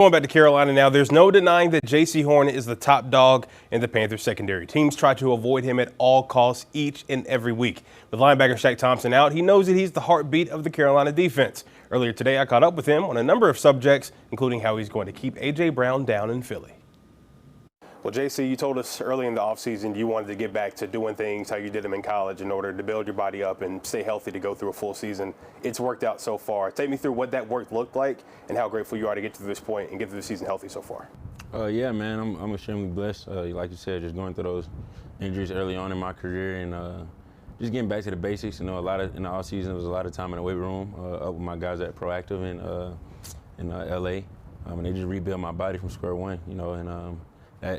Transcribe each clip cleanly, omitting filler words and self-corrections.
Going back to Carolina now, there's no denying that Jaycee Horn is the top dog in the Panthers secondary. Teams try to avoid him at all costs each and every week. With linebacker Shaq Thompson out, he knows that he's the heartbeat of the Carolina defense. Earlier today, I caught up with him on a number of subjects, including how he's going to keep A.J. Brown down in Philly. Well, Jaycee, you told us early in the offseason you wanted to get back to doing things how you did them in college in order to build your body up and stay healthy to go through a full season. It's worked out so far. Take me through what that work looked like and how grateful you are to get to this point and get through the season healthy so far. Yeah, man, I'm extremely blessed. Like you said, just going through those injuries early on in my career and just getting back to the basics. You know, in the offseason, there was a lot of time in the weight room up with my guys at Proactive in LA. And they just rebuilt my body from square one, you know, and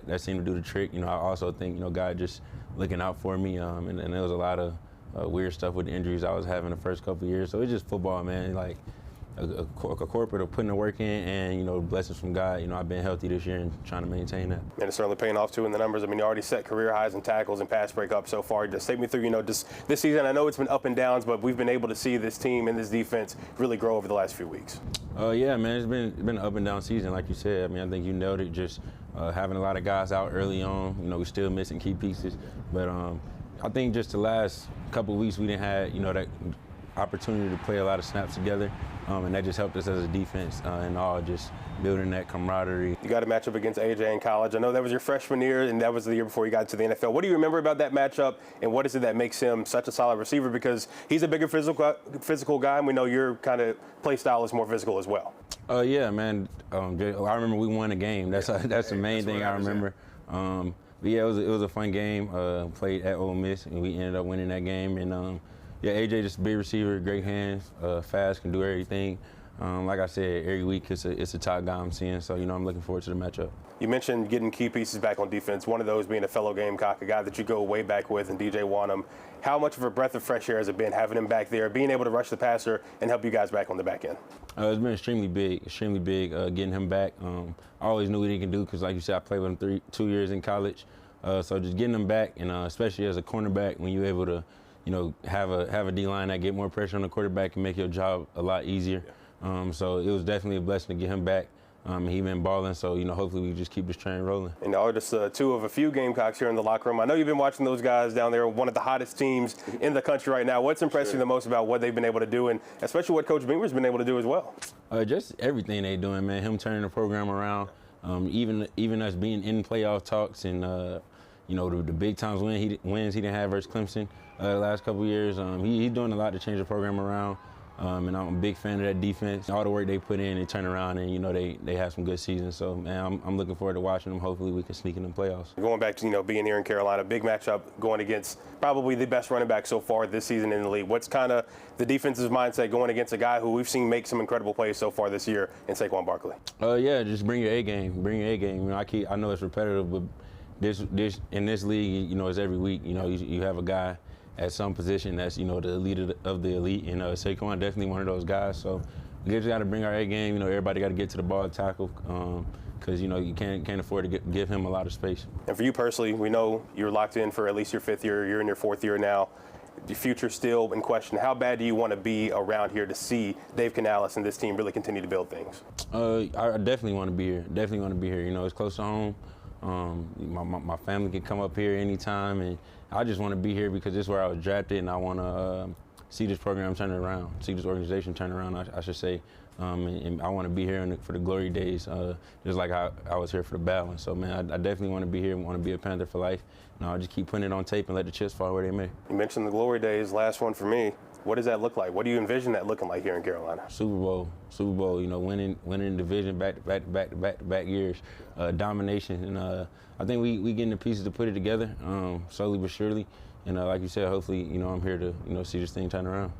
that seemed to do the trick. You know, I also think, you know, God just looking out for me, and there was a lot of weird stuff with the injuries I was having the first couple of years. So it's just football, man. Like a corporate of putting the work in and, you know, blessings from God. You know, I've been healthy this year and trying to maintain that. And it's certainly paying off, too, in the numbers. I mean, you already set career highs in tackles and pass breakup so far. Just take me through, you know, just this season. I know it's been up and downs, but we've been able to see this team and this defense really grow over the last few weeks. Yeah, man, it's been an up and down season, like you said. I mean, I think you nailed it. Just having a lot of guys out early on. You know, we're still missing key pieces, but I think just the last couple of weeks we didn't have, you know, that opportunity to play a lot of snaps together, and that just helped us as a defense and all, just building that camaraderie. You got a matchup against A.J. in college. I know that was your freshman year, and that was the year before you got to the NFL. What do you remember about that matchup, and what is it that makes him such a solid receiver? Because he's a bigger physical guy, and we know your kind of play style is more physical as well. Yeah, man. I remember we won a game. That's the main thing I remember. But yeah, it was a fun game. Played at Ole Miss, and we ended up winning that game. And yeah, AJ just a big receiver, great hands, fast, can do everything. Like I said, every week it's a top guy I'm seeing, so, you know, I'm looking forward to the matchup. You mentioned getting key pieces back on defense, one of those being a fellow Gamecock, a guy that you go way back with, and DJ Wanham. How much of a breath of fresh air has it been having him back there, being able to rush the passer and help you guys back on the back end? It's been extremely big getting him back. I always knew what he can do because, like you said, I played with him 2 years in college. So just getting him back, and especially as a cornerback, when you're able to, you know, have a D-line that get more pressure on the quarterback and make your job a lot easier. So it was definitely a blessing to get him back. He been balling, so, you know, hopefully we just keep this train rolling. And y'all are just two of a few Gamecocks here in the locker room. I know you've been watching those guys down there, one of the hottest teams in the country right now. What's impressed you the most about what they've been able to do, and especially what Coach Beamer's been able to do as well? Just everything they're doing, man. Him turning the program around, even us being in playoff talks, and you know, the big times wins he didn't have versus Clemson the last couple of years. He's doing a lot to change the program around. And I'm a big fan of that defense. All the work they put in, they turn around, and, you know, they have some good seasons. So, man, I'm looking forward to watching them. Hopefully we can sneak in the playoffs. Going back to, you know, being here in Carolina, big matchup going against probably the best running back so far this season in the league. What's kind of the defense's mindset going against a guy who we've seen make some incredible plays so far this year in Saquon Barkley? Yeah, just bring your A game. Bring your A game. You know, I know it's repetitive, but in this league, you know, it's every week. You know, you have a guy at some position that's, you know, the elite of the elite, and Saquon definitely one of those guys. So we just got to bring our A game. You know, everybody got to get to the ball and tackle, because, you know, you can't afford to give him a lot of space. And for you personally, we know you're locked in for at least your 5th year. You're in your 4th year now. The future still in question. How bad do you want to be around here to see Dave Canales and this team really continue to build things? I definitely want to be here. Definitely want to be here. You know, it's close to home. My family can come up here anytime, and I just want to be here because this is where I was drafted, and I want to see this program turn around, see this organization turn around, I should say. And I want to be here for the glory days, just like I was here for the bad ones. So, man, I definitely want to be here and want to be a Panther for life. And I'll just keep putting it on tape and let the chips fall where they may. You mentioned the glory days. Last one for me. What does that look like? What do you envision that looking like here in Carolina? Super Bowl, you know, winning division back years, domination. And I think we getting the pieces to put it together, slowly but surely. And like you said, hopefully, you know, I'm here to, you know, see this thing turn around.